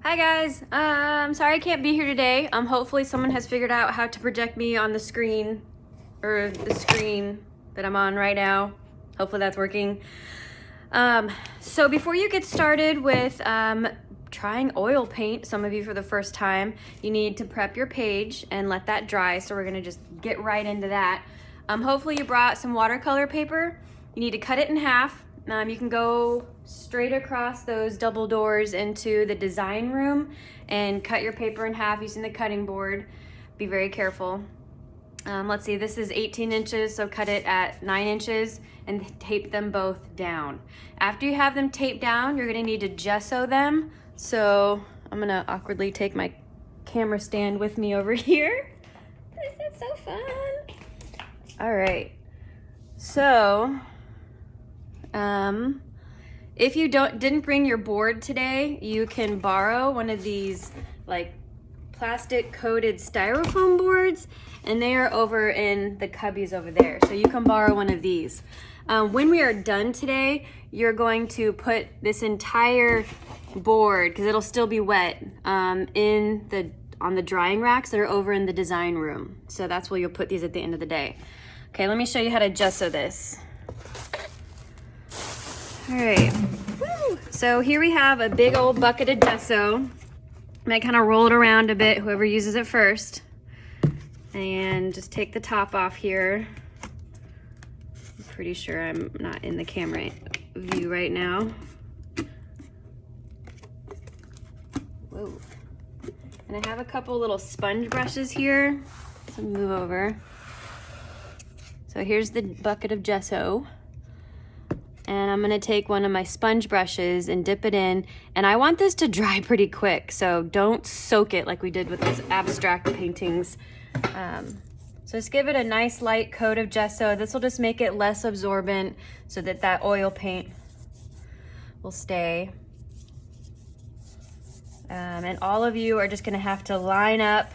Hi guys, I'm sorry I can't be here today. Hopefully someone has figured out how to project me on the screen, or the screen that I'm on right now. Hopefully that's working. So before you get started with trying oil paint, some of you for the first time, you need to prep your page and let that dry. So we're gonna just get right into that. Hopefully you brought some watercolor paper. You need to cut it in half. You can go straight across those double doors into the design room and cut your paper in half using the cutting board. Be very careful. Let's see, this is 18 inches, so cut it at 9 inches and tape them both down. After you have them taped down, you're gonna need to gesso them. So I'm gonna awkwardly take my camera stand with me over here. This is so fun. All right, so if you didn't bring your board today, you can borrow one of these like plastic coated styrofoam boards, and they are over in the cubbies over there. So you can borrow one of these. When we are done today, you're going to put this entire board, because it'll still be wet, on the drying racks that are over in the design room. So that's where you'll put these at the end of the day. Okay, let me show you how to gesso this. All right, so here we have a big old bucket of gesso. I kind of roll it around a bit, whoever uses it first. And just take the top off here. I'm pretty sure I'm not in the camera view right now. Whoa. And I have a couple little sponge brushes here. So move over. So here's the bucket of gesso. And I'm gonna take one of my sponge brushes and dip it in. And I want this to dry pretty quick, so don't soak it like we did with those abstract paintings. So just give it a nice light coat of gesso. This will just make it less absorbent so that that oil paint will stay. And all of you are just gonna have to line up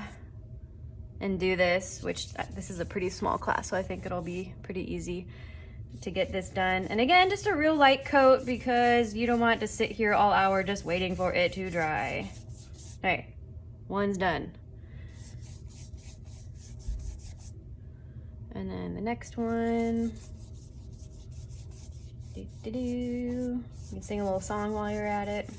and do this, which this is a pretty small class, so I think it'll be pretty easy to get this done. And again, just a real light coat, because you don't want to sit here all hour just waiting for it to dry. All right, one's done. And then the next one. You can sing a little song while you're at it.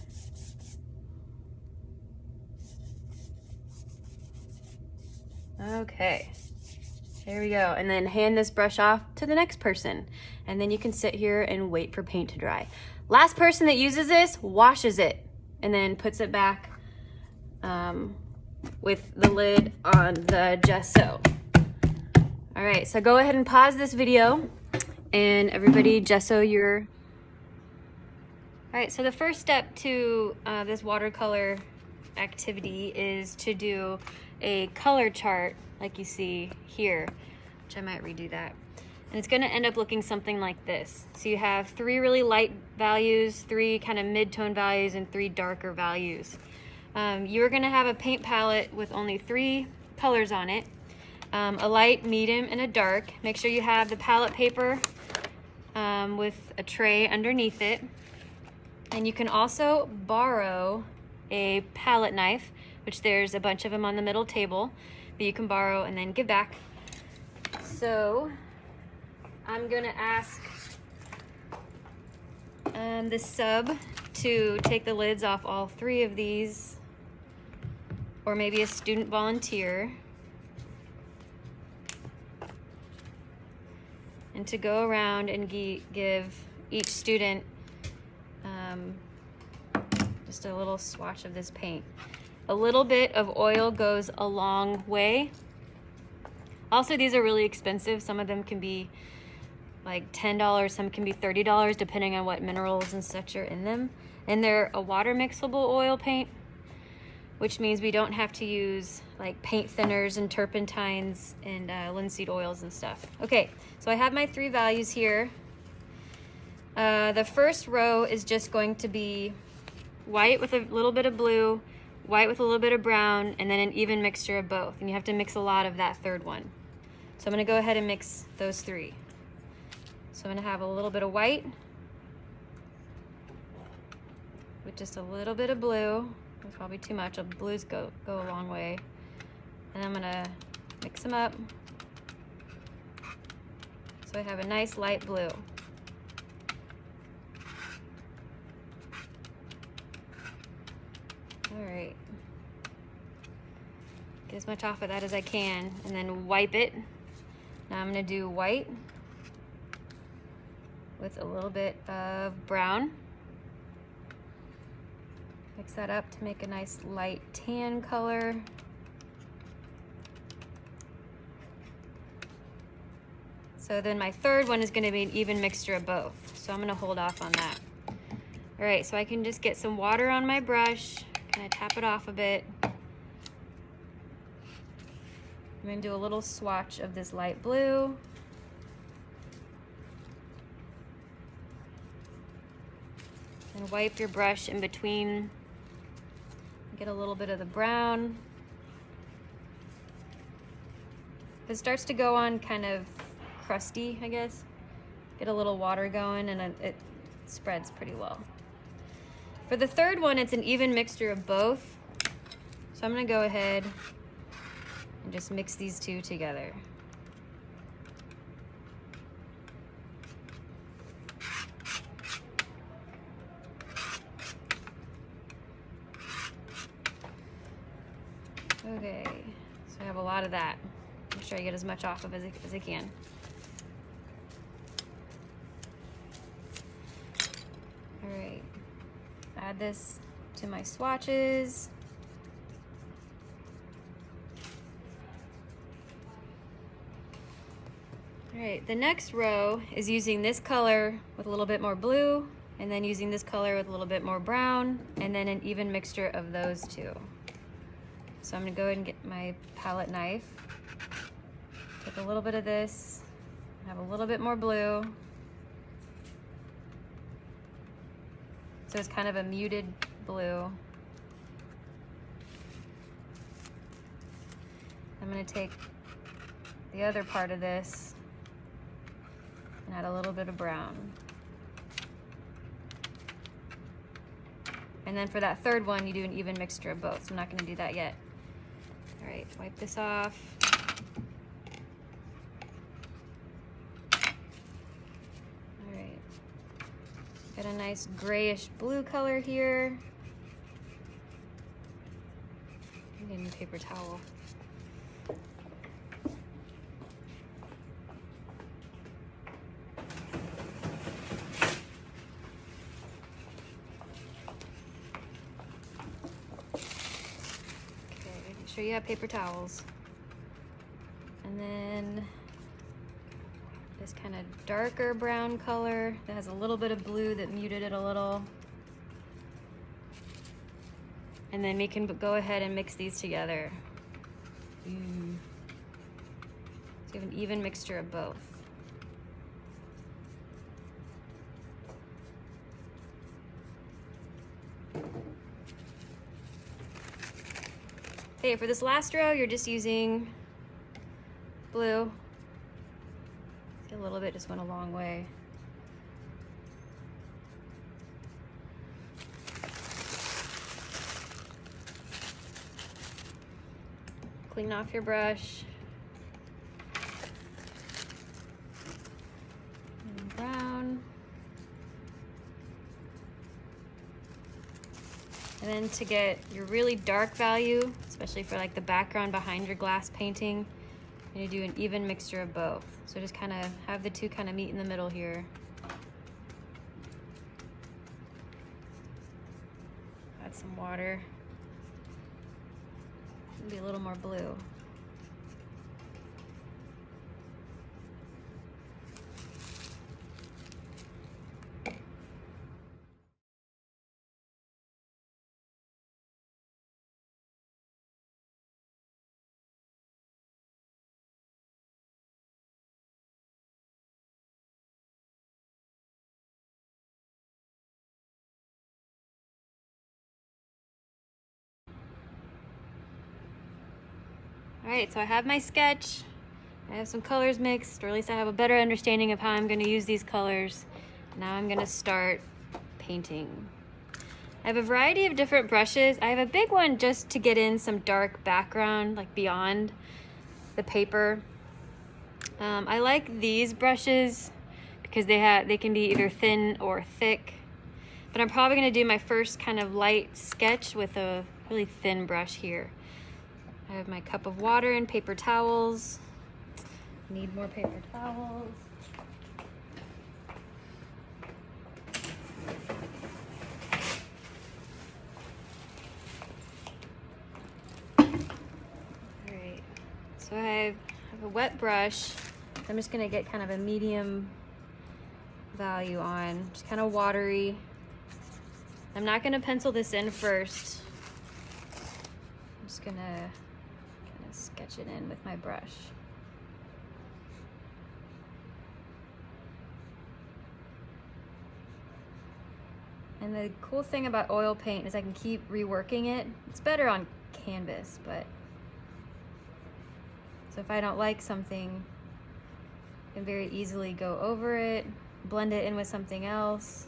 Okay. There we go. And then hand this brush off to the next person. And then you can sit here and wait for paint to dry. Last person that uses this washes it and then puts it back with the lid on the gesso. All right, so go ahead and pause this video and everybody gesso your... All right, so the first step to this watercolor activity is to do a color chart like you see here, which I might redo that. And it's gonna end up looking something like this. So you have 3 really light values, 3 kind of mid-tone values, and 3 darker values. You're gonna have a paint palette with only 3 colors on it, a light, medium, and a dark. Make sure you have the palette paper with a tray underneath it. And you can also borrow a palette knife, which there's a bunch of them on the middle table that you can borrow and then give back. So I'm gonna ask the sub to take the lids off all 3 of these, or maybe a student volunteer, and to go around and give each student just a little swatch of this paint. A little bit of oil goes a long way. Also, these are really expensive. Some of them can be like $10, some can be $30, depending on what minerals and such are in them. And they're a water mixable oil paint, which means we don't have to use like paint thinners and turpentines and linseed oils and stuff. Okay, so I have my 3 values here. The first row is just going to be white with a little bit of blue, white with a little bit of brown, and then an even mixture of both. And you have to mix a lot of that third one. So I'm gonna go ahead and mix those 3. So I'm gonna have a little bit of white with just a little bit of blue, That's probably too much. Blues go a long way. And I'm gonna mix them up. So I have a nice light blue. All right. Get as much off of that as I can, and then wipe it. Now I'm gonna do white with a little bit of brown. Mix that up to make a nice light tan color. So then my third one is gonna be an even mixture of both. So I'm gonna hold off on that. All right, so I can just get some water on my brush, kind of tap it off a bit. I'm gonna do a little swatch of this light blue. And wipe your brush in between. Get a little bit of the brown. If it starts to go on kind of crusty, I guess, get a little water going and it spreads pretty well. For the third one, it's an even mixture of both. So I'm gonna go ahead and just mix these two together. Okay, so I have a lot of that. Make sure I get as much off of it as I can. All right, add this to my swatches. All right, the next row is using this color with a little bit more blue, and then using this color with a little bit more brown, and then an even mixture of those two. So I'm gonna go ahead and get my palette knife. Take a little bit of this, have a little bit more blue. So it's kind of a muted blue. I'm gonna take the other part of this and add a little bit of brown. And then for that third one, you do an even mixture of both. So I'm not gonna do that yet. All right, wipe this off. All right, got a nice grayish blue color here. I need a new paper towel. Make sure you have paper towels. And then this kind of darker brown color that has a little bit of blue that muted it a little. And then we can go ahead and mix these together. So you have an even mixture of both. Okay, for this last row, you're just using blue. See, a little bit just went a long way. Clean off your brush. And brown. And then to get your really dark value, especially for like the background behind your glass painting, you're gonna do an even mixture of both. So just kind of have the two kind of meet in the middle here. Add some water. Maybe a little more blue. All right, so I have my sketch. I have some colors mixed, or at least I have a better understanding of how I'm going to use these colors. Now I'm going to start painting. I have a variety of different brushes. I have a big one just to get in some dark background, like beyond the paper. I like these brushes because they can be either thin or thick. But I'm probably gonna do my first kind of light sketch with a really thin brush here. I have my cup of water and paper towels. Need more paper towels. Alright, so I have a wet brush. I'm just gonna get kind of a medium value on, just kind of watery. I'm not gonna pencil this in first. I'm just gonna kind of sketch it in with my brush. And the cool thing about oil paint is I can keep reworking it. It's better on canvas, but so if I don't like something, I can very easily go over it, blend it in with something else.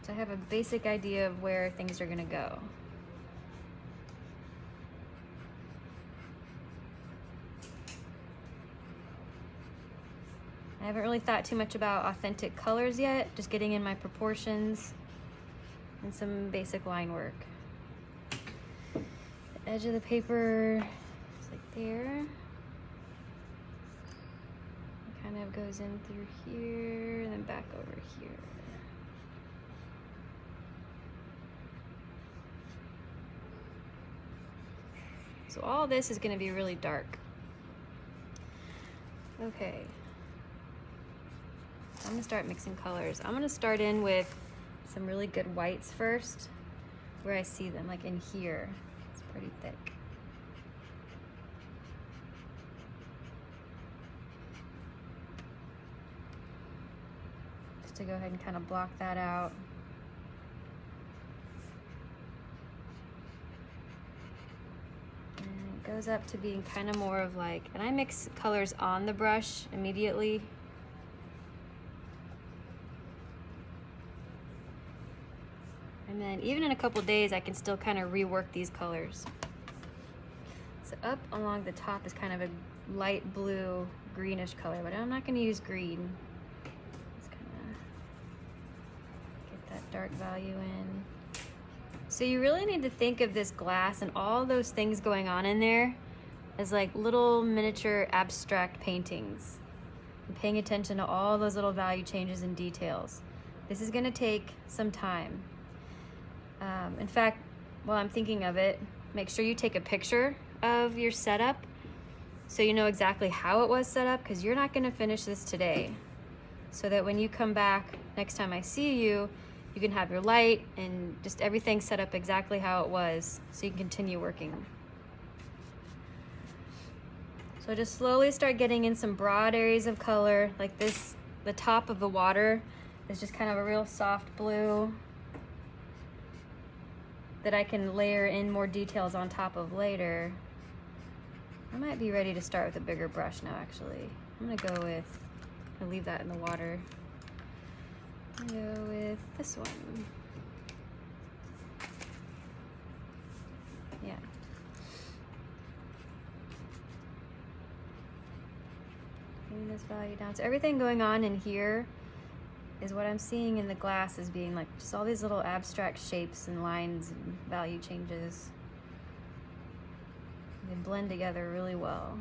So I have a basic idea of where things are gonna go. I haven't really thought too much about authentic colors yet, just getting in my proportions and some basic line work. The edge of the paper is like there. It kind of goes in through here and then back over here. So all this is gonna be really dark. Okay. I'm gonna start mixing colors. I'm gonna start in with some really good whites first, where I see them, like in here. It's pretty thick. Just to go ahead and kind of block that out. And it goes up to being kind of more of like, and I mix colors on the brush immediately. And then even in a couple days, I can still kind of rework these colors. So up along the top is kind of a light blue, greenish color, but I'm not gonna use green. Just kind of get that dark value in. So you really need to think of this glass and all those things going on in there as like little miniature abstract paintings. And paying attention to all those little value changes and details. This is gonna take some time. In fact, while I'm thinking of it, make sure you take a picture of your setup so you know exactly how it was set up, because you're not going to finish this today. So that when you come back next time I see you, you can have your light and just everything set up exactly how it was so you can continue working. So just slowly start getting in some broad areas of color like this. The top of the water is just kind of a real soft blue that I can layer in more details on top of later. I might be ready to start with a bigger brush now, actually. I'm gonna leave that in the water. I'm gonna go with this one. Yeah. Bring this value down. So everything going on in here is what I'm seeing in the glass as being like just all these little abstract shapes and lines and value changes. They blend together really well.